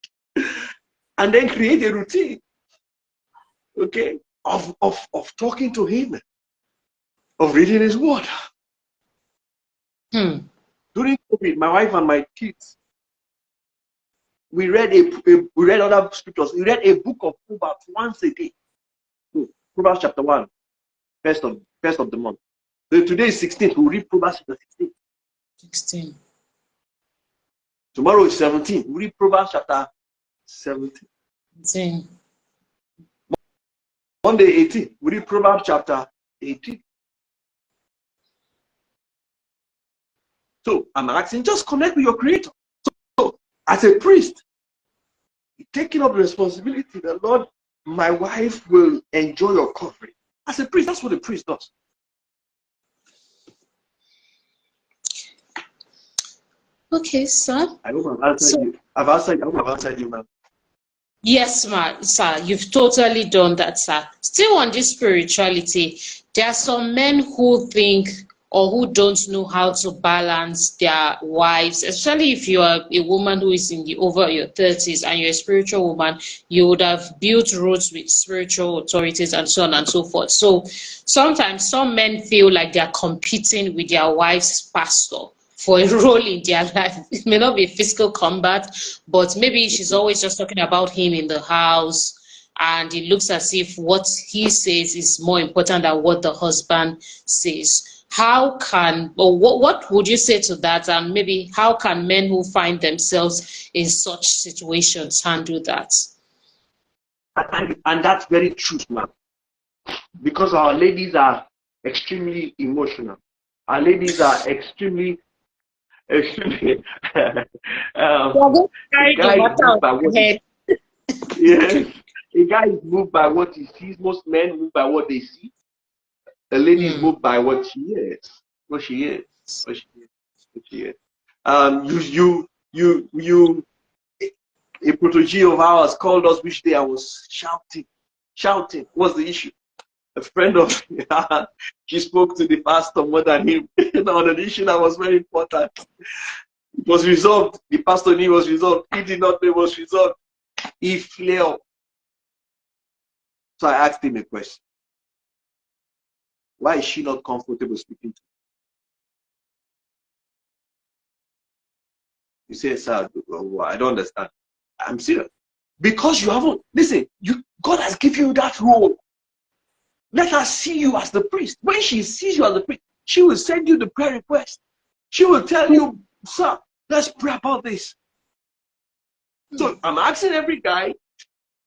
And then create a routine, okay, of talking to him, of reading his word. During COVID, my wife and my kids, we read other scriptures. We read a book of Proverbs once a day. Proverbs chapter 1, first of the month. So today is 16th. We'll read Proverbs chapter 16. Tomorrow is 17th. We'll read Proverbs chapter 17. Monday 18th. We'll read Proverbs chapter 18. So I'm asking, just connect with your creator. So as a priest, you're taking up the responsibility that, Lord, my wife will enjoy your covering. As a priest, that's what a priest does. Okay, sir. I hope I've answered you. I hope I've answered you, ma'am. Yes, sir. You've totally done that, sir. Still on this spirituality, there are some men who think or who don't know how to balance their wives, especially if you are a woman who is over your 30s and you're a spiritual woman, you would have built roots with spiritual authorities and so on and so forth. So sometimes some men feel like they're competing with their wife's pastor for a role in their life. It may not be physical combat, but maybe she's always just talking about him in the house, and it looks as if what he says is more important than what the husband says. How can, or what would you say to that? And maybe how can men who find themselves in such situations handle that? And that's very true, ma'am. Because our ladies are extremely emotional. Our ladies are extremely yes. A guy is moved by what he sees. Most men move by what they see. A lady is moved by what she is. What she is. What she is. What she is. A protege of ours called us which day I was shouting. What's the issue? A friend of she spoke to the pastor more than him on an issue that was very important. It was resolved. The pastor knew it was resolved. He did not know it was resolved. He flared. So I asked him a question. Why is she not comfortable speaking to me? He said, sir, I don't understand. I'm serious. Because you haven't, listen, God has given you that role. Let her see you as the priest. When she sees you as the priest, she will send you the prayer request. She will tell you, sir, let's pray about this. So I'm asking every guy,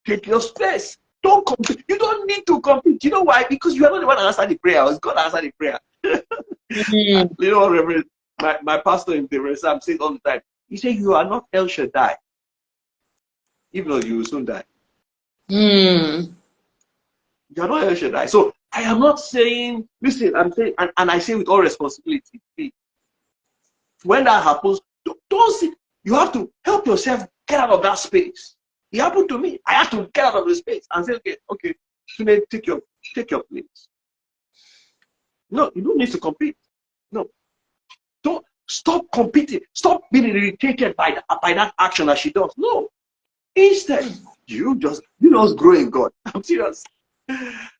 take your space. Don't compete. You don't need to compete. You know why? Because you are not the one that answered the prayer. It's God answered the prayer. You know what, Reverend? My pastor in the I'm saying all the time. He said, you are not El Shaddai. If not, you will soon die. You are not El Shaddai. So I am not saying, listen, I'm saying, and I say with all responsibility, when that happens, don't sit. You have to help yourself get out of that space. It happened to me. I had to get out of the space and say, okay, take your place. No, you don't need to compete. No. Don't stop competing. Stop being irritated by that action that she does. No. Instead, you just grow in God. I'm serious.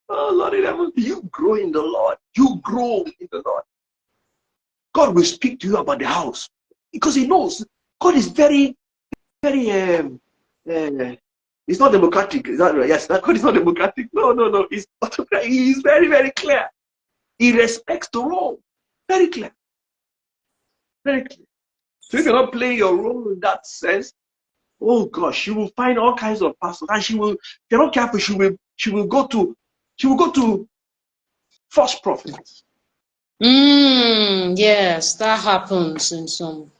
Oh Lord, you grow in the Lord. You grow in the Lord. God will speak to you about the house because He knows God is very, very. It's not democratic. Is that right? Yes, that God is not democratic. No. He's very, very clear. He respects the role. Very clear. Very clear. So if you're not playing your role in that sense, oh gosh, she will find all kinds of pastors, and she will, if you're not careful, she will go to false prophets. Yes, that happens in some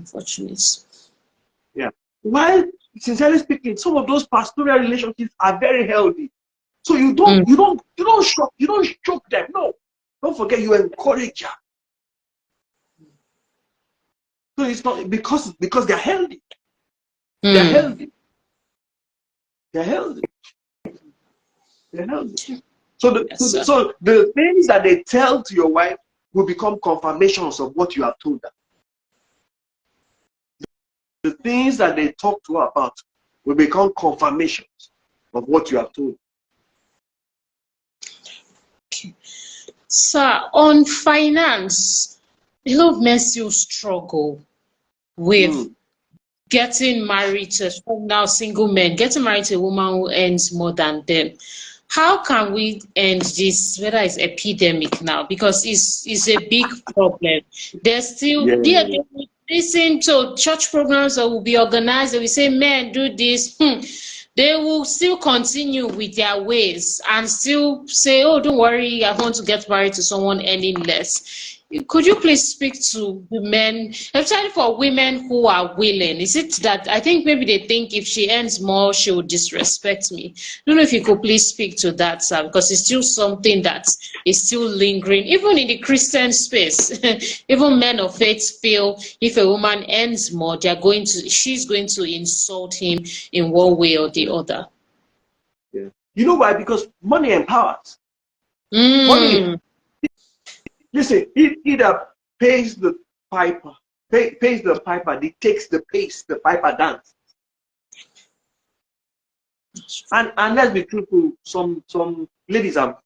fortunates. Yeah. While sincerely speaking, some of those pastoral relationships are very healthy. So you don't choke them. No. Don't forget you encourage her. So it's not because they're healthy. They're healthy. They're healthy. They're healthy. So the things that they tell to your wife will become confirmations of what you have told her. The things that they talk to her about will become confirmations of what you have told. Okay. Sir, on finance, a lot of men still struggle with getting married to now single men, getting married to a woman who earns more than them. How can we end this, whether it's epidemic now, because it's a big problem. There's still they will listen to church programs that will be organized, they will say, men, do this. They will still continue with their ways and still say, oh, don't worry, I want to get married to someone earning less. Could you please speak to the men, especially for women who are willing? Is it that I think maybe they think if she earns more, she will disrespect me? I don't know if you could please speak to that, sir, because it's still something that is still lingering, even in the Christian space. Even men of faith feel if a woman earns more, she's going to insult him in one way or the other. Yeah. You know why? Because money empowers. Money. Listen, it either pays the piper, pays the piper, dictates the pace the piper dance. And let's be truthful, some ladies have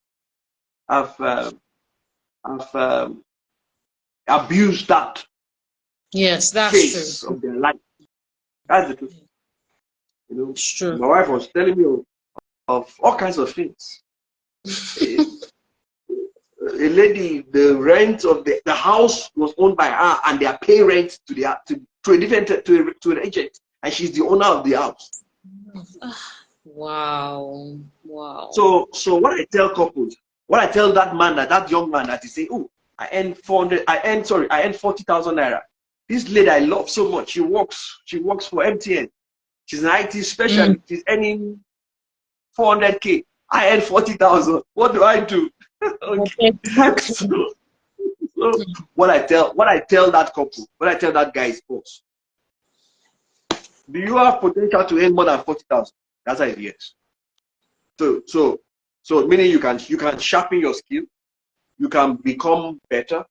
abused that. Yes, that's phase true. of their life. That's the truth. You know, It's true. my wife was telling me of all kinds of things. A lady, the rent of the house was owned by her, and they are paying rent to an agent, and she's the owner of the house. Wow. So what I tell couples, what I tell that man, that young man that is saying, oh, I earn 40,000 naira. This lady I love so much. She works for MTN. She's an IT specialist. She's earning 400K. I earn 40,000. What do I do? Okay. So what I tell that couple, what I tell that guy is false. Do you have potential to earn more than 40,000? That's a yes. So meaning you can sharpen your skill, you can become better,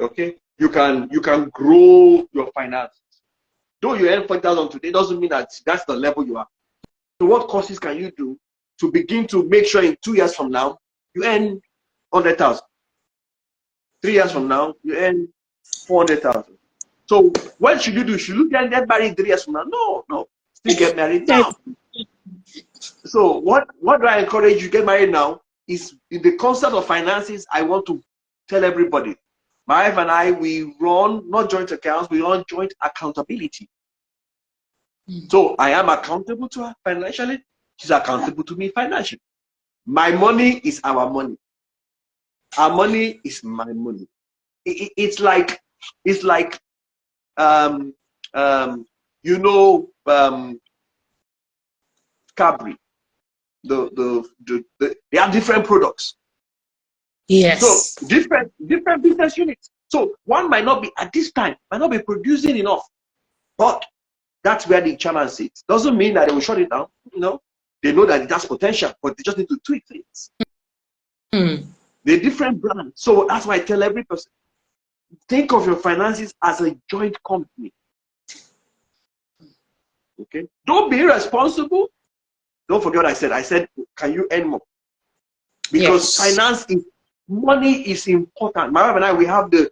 okay? You can grow your finances. Though you earn 40,000 today, doesn't mean that that's the level you are. So what courses can you do to begin to make sure in 2 years from now you earn 100,000? 3 years from now you earn 400,000. So what should you do? Should you get married 3 years from now? No. Still get married now. So what do I encourage you? Get married now is in the concept of finances. I want to tell everybody, my wife and I, we run not joint accounts, we run joint accountability. So I am accountable to her financially. She's accountable to me financially. My money is our money. Our money is my money. It's like Cadbury. They have different products. Yes. So different business units. So one might not be at this time, might not be producing enough, but that's where the chairman sits. Doesn't mean that they will shut it down. They know that it has potential, but they just need to tweak things. They're different brands. So that's why I tell every person, think of your finances as a joint company. Okay? Don't be irresponsible. Don't forget what I said. I said, can you earn more? Because money is important. My wife and I, we have the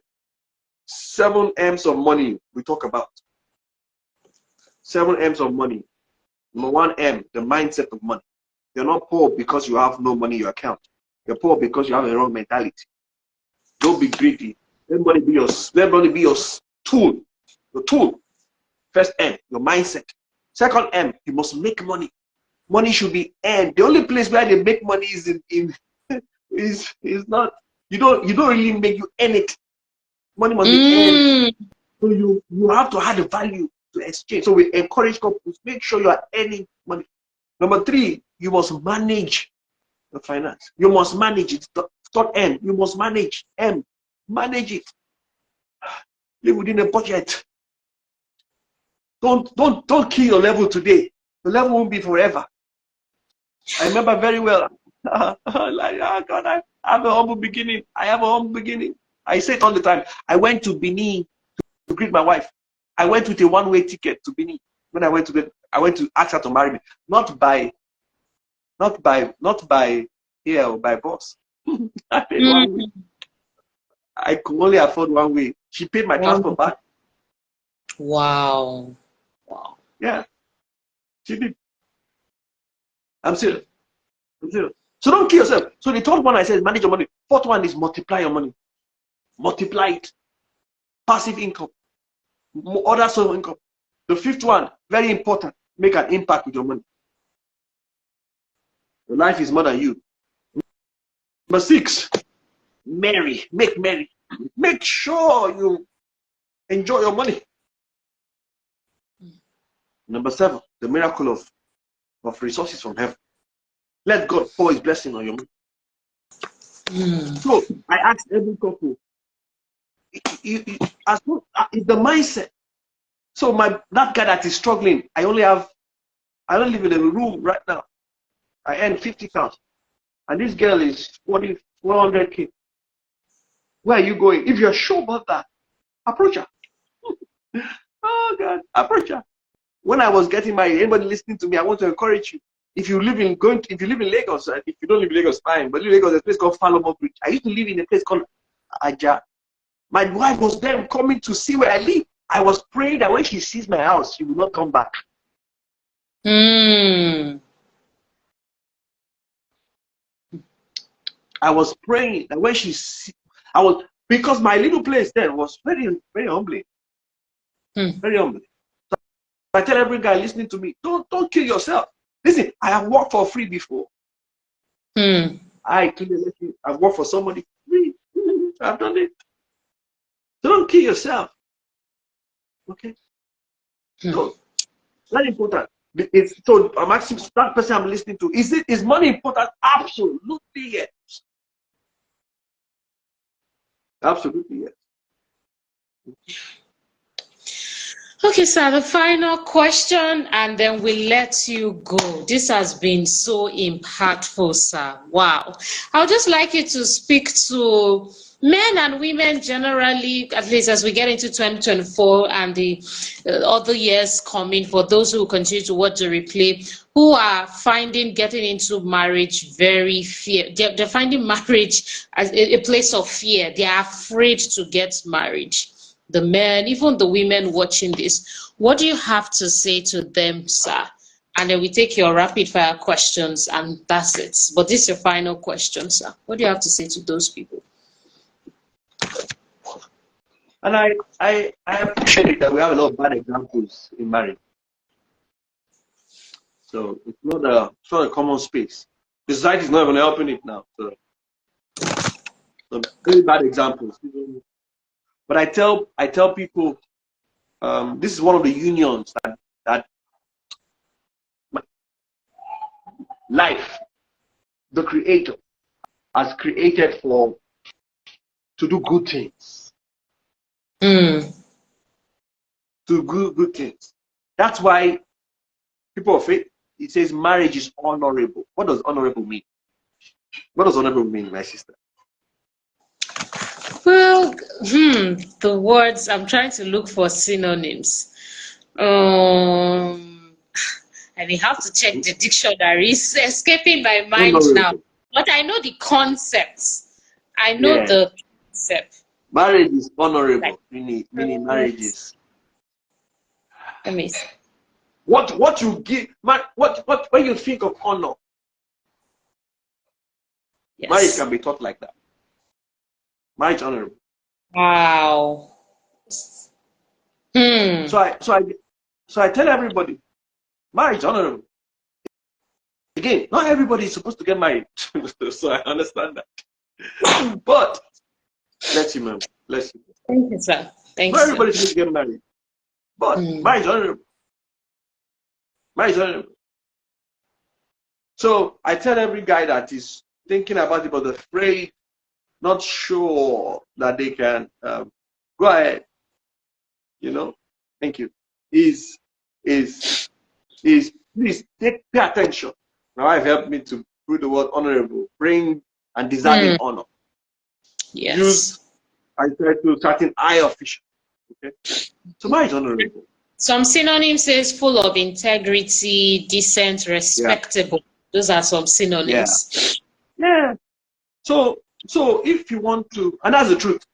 7 M's of money we talk about. 7 M's of money. Number 1 M, the mindset of money. You're not poor because you have no money in your account. You're poor because you have a wrong mentality. Don't be greedy. Let money be your tool. Your tool. First M, your mindset. Second M, you must make money. Money should be earned. The only place where they make money is is not. You don't really make, you earn it. Money must be earned. So you have to have the value to exchange. So we encourage couples, make sure you are earning money. Number 3, you must manage the finance. You must manage it. Third M, you must manage. M, manage it. Live within a budget. Don't kill your level today. The level won't be forever. I remember very well. God, I have a humble beginning. I have a humble beginning. I say it all the time. I went to Benin to greet my wife. I went with a one-way ticket to Benin. When I went to ask her to marry me, not by air or by bus. I paid one way. I could only afford one way. She paid my transport back. Wow. Yeah, she did. I'm serious. So don't kill yourself. So the third one I said, manage your money. Fourth one is multiply your money. Multiply it. Passive income. Other source of income. The fifth one, very important, make an impact with your money. Your life is more than you. Number 6, make merry. Make sure you enjoy your money. Number 7, the miracle of resources from heaven. Let God pour his blessing on your money. So I asked every couple, it's the mindset. So that guy that is struggling, I don't live in a room right now. I earn 50,000, and this girl is 400K. Where are you going? If you're sure about that, approach her. Oh God, approach her. When I was getting married, anybody listening to me, I want to encourage you. If you live in Lagos, if you don't live in Lagos, fine. But in Lagos, there's a place called Falomo Bridge. I used to live in a place called Aja. My wife was there coming to see where I live. I was praying that when she sees my house, she will not come back. I was praying that when she because my little place there was very, very humbling. Very humbling. So I tell every guy listening to me, don't kill yourself. Listen, I have worked for free before. I've worked for somebody free. I've done it. So don't kill yourself. Okay? So, very important. So I'm asking that person I'm listening to, is money important? Absolutely yes. Absolutely yes. Okay, sir, the final question, and then we'll let you go. This has been so impactful, sir. Wow. I would just like you to speak to men and women generally, at least as we get into 2024 and the other years coming, for those who continue to watch the replay, who are finding getting into marriage very fear. They're finding marriage as a place of fear. They are afraid to get married. The men, even the women watching this, what do you have to say to them, sir? And then we take your rapid fire questions, and that's it. But this is your final question, sir. What do you have to say to those people? And I appreciate that we have a lot of bad examples in marriage. So it's not a common space. The society is not even helping it now. So very bad examples. But I tell people, this is one of the unions that life, the creator, has created to do good things. To do good things. That's why people of faith, it says marriage is honorable. What does honorable mean? What does honorable mean, my sister? Well, the words, I'm trying to look for synonyms. I may have to check the dictionary. It's escaping my mind now. Honorable. But I know the concepts. I know the concept. Marriage is honorable, meaning marriages. Let me see. What you give, what when you think of honor, Yes. marriage can be taught like that. Marriage honorable. Wow. So I tell everybody, marriage honorable. Again, not everybody is supposed to get married, so I understand that. But bless you, man. Bless you. Thank you, sir. Thank you. Not everybody is supposed to get married, but marriage honorable. Marriage honorable. So I tell every guy that is thinking about it but afraid, not sure that they can go ahead. You know, thank you. Is please pay attention. My wife helped me to put the word honorable, bring and deserving honor. Yes. Use, I try to certain eye official. Okay. So marriage honorable. Some synonyms says full of integrity, decent, respectable. Yeah. Those are some synonyms. Yeah. So if you want to, and that's the truth,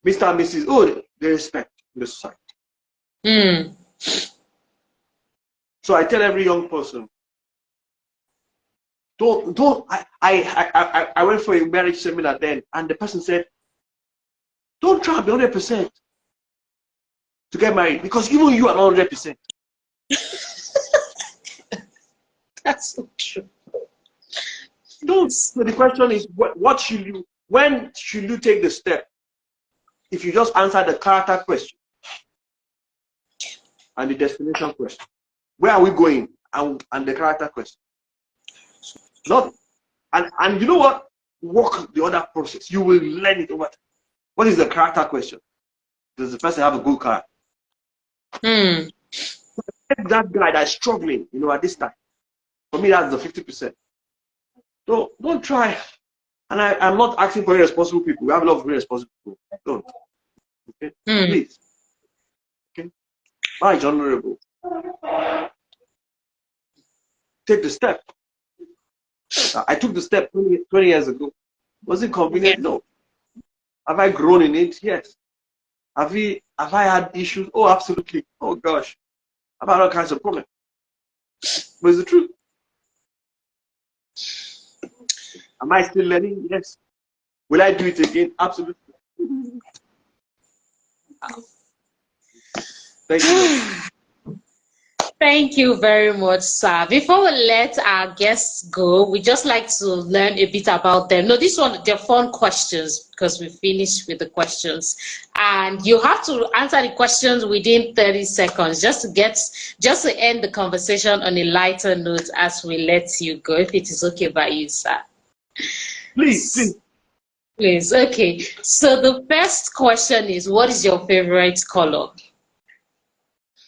Mr. and Mrs. Oh, they respect the society. So I tell every young person, don't. I went for a marriage seminar then, and the person said, don't try to be 100% to get married because even you are not 100%. That's so true. Don't. So the question is, what should you? When should you take the step? If you just answer the character question and the destination question, where are we going? And the character question. Not, and you know what? Work the other process. You will learn it over time. What is the character question? Does the person have a good character? That guy that's struggling, at this time. For me, that's the 50%. So don't try. And I'm not asking for irresponsible people. We have a lot of irresponsible people. Don't. Okay? Please. Okay? Marriage honorable. Take the step. I took the step 20 years ago. Was it convenient? No. Have I grown in it? Yes. Have I had issues? Oh, absolutely. Oh gosh. I've had all kinds of problems. But it's the truth. Am I still learning? Yes. Will I do it again? Absolutely. Thank you. Thank you very much, sir. Before we let our guests go, we just like to learn a bit about them. No, this one, they're fun questions because we finished with the questions. And you have to answer the questions within 30 seconds just to end the conversation on a lighter note as we let you go, if it is okay by you, sir. Please. Please, okay. So the first question is, what is your favorite color?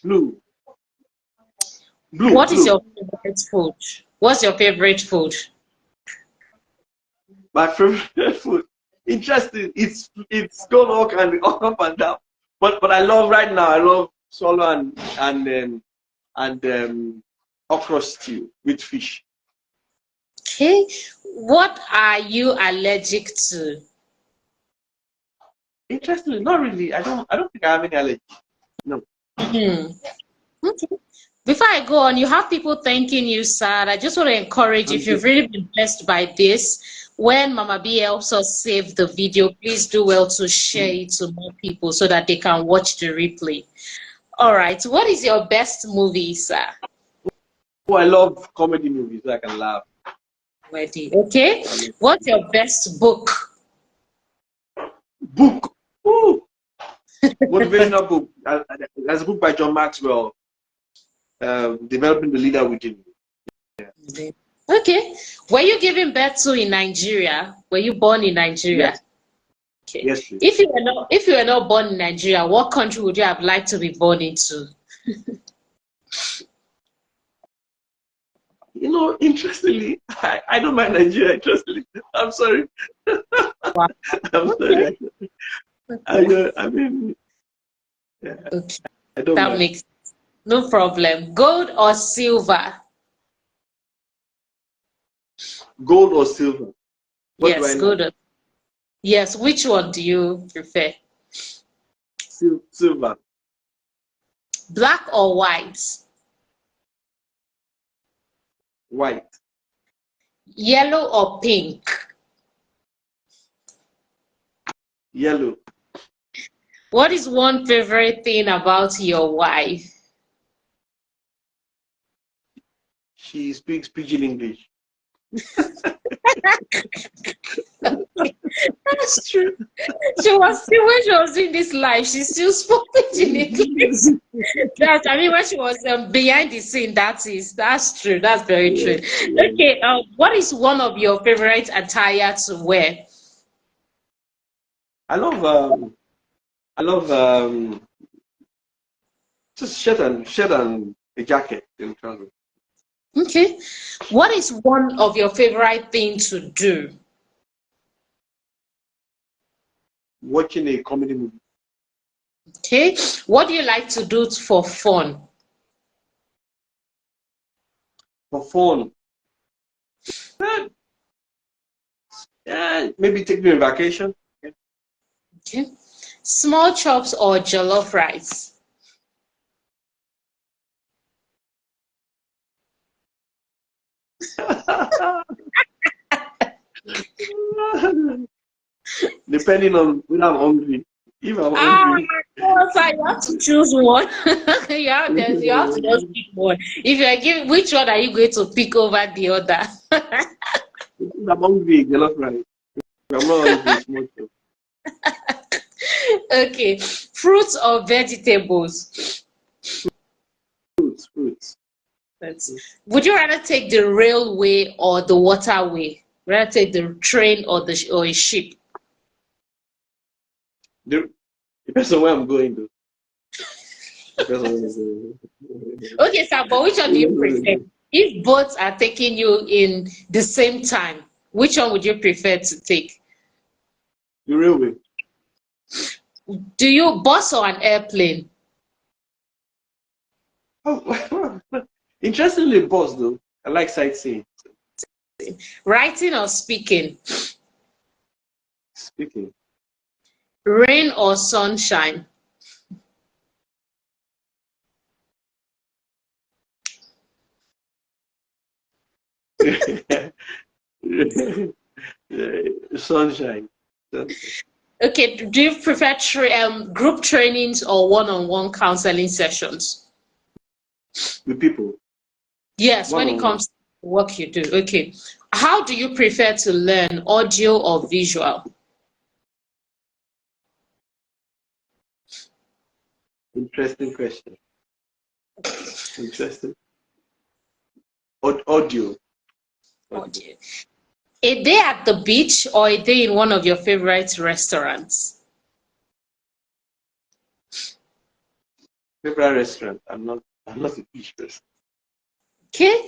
Blue. What is your favorite food? What's your favorite food? My favorite food. Interesting. It's gone up and down. But I love right now. I love swallow and okra stew with fish. Okay. What are you allergic to? Interestingly, not really. I don't think I have any allergy. No. Okay. Before I go on, you have people thanking you, sir. I just want to encourage, if you've really been blessed by this, when Mama B helps us save the video, please do well to share it to more people so that they can watch the replay. All right. What is your best movie, sir? Oh, I love comedy movies so I can laugh. Ready. Okay. What's your best book? Book. Ooh. Motivational book. There's a book by John Maxwell, Developing the Leader Within You. Yeah. Okay. Were you given birth to in Nigeria? Were you born in Nigeria? Yes. Okay. Yes, please. If you were not born in Nigeria, what country would you have liked to be born into? You know, interestingly, I don't mind Nigeria. Interestingly, I'm sorry. Wow. I'm sorry. I mean, yeah, Okay. I don't That mind. makes sense. No problem. Gold or silver? Gold or silver? What Yes, do I gold. like? Yes, which one do you prefer? Silver. Black or white? White. Yellow or pink? Yellow. What is one favorite thing about your wife? She speaks pidgin English. That's true. She was still, when she was doing this live, she still spoke in English. I mean, when she was behind the scene, that's true. That's very true. Yeah. Okay, what is one of your favorite attire to wear? I love just shirt and a jacket and trousers. Okay, what is one of your favorite things to do? Watching a comedy movie. Okay, what do you like to do for fun? For fun. Yeah, maybe take me on vacation. Okay, small chops or jollof rice? Depending on when I'm hungry. If I'm hungry. So you have to choose one. you have to just pick one. If you are giving, which one are you going to pick over the other? If I'm hungry, jollof rice. If I'm not hungry, small chop. Okay, fruits or vegetables? Fruits. Would you rather take the railway or the waterway? Rather take the train or a ship? Depends on where I'm going though. Depends on where I'm going. Okay, sir, but which one do you prefer? If both are taking you in the same time, which one would you prefer to take? The railway. Do you bus or an airplane? Oh, interestingly, bus though. I like sightseeing. Writing or speaking? Speaking. Rain or sunshine? Sunshine. Okay, do you prefer group trainings or one-on-one counseling sessions? with people. Yes, when it comes to work you do. Okay. How do you prefer to learn, audio or visual? Interesting question. Interesting. Audio. Audio. A day at the beach or a day in one of your favorite restaurants? Favorite restaurant. I'm not a beach person. Okay.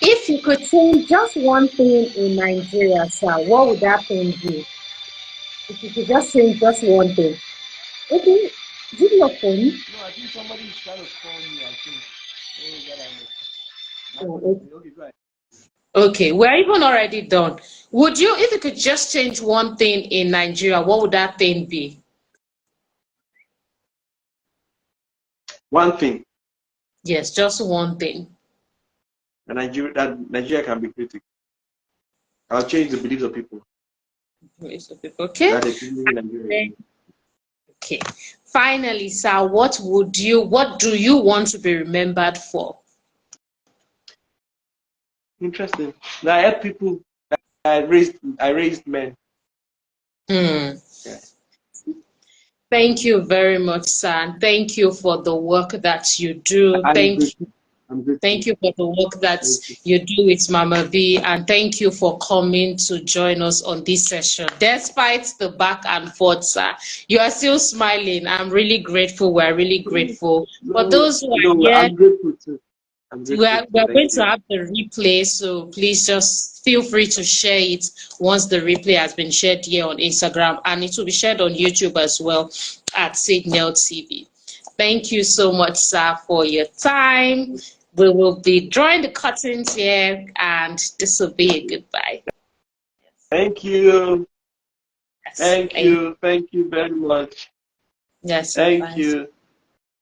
If you could change just one thing in Nigeria, sir, what would that thing be? If you could just change just one thing. Okay. Is it your phone? No, I think somebody is trying to call me, I think. Okay, we're even already done. Would you, if you could just change one thing in Nigeria, what would that thing be? One thing. Yes, just one thing. That Nigeria can be critical. I'll change the beliefs of people. Okay. That is in Nigeria. Okay. Finally, sir, what do you want to be remembered for? Interesting. Now I help people. I raised men. Yeah. Thank you very much, sir. And thank you for the work that you do. Thank you for the work that you do with Mama V, and thank you for coming to join us on this session. Despite the back and forth, sir, you are still smiling. I'm really grateful. We're really grateful. For those who are here, I'm grateful too. we're going to have the replay, so please just feel free to share it once the replay has been shared here on Instagram, and it will be shared on YouTube as well at SAGENEL TV. Thank you so much, sir, for your time. We will be drawing the curtains here, and this will be a goodbye. Thank you. Yes, Thank you. Thank you very much. Yes, thank you.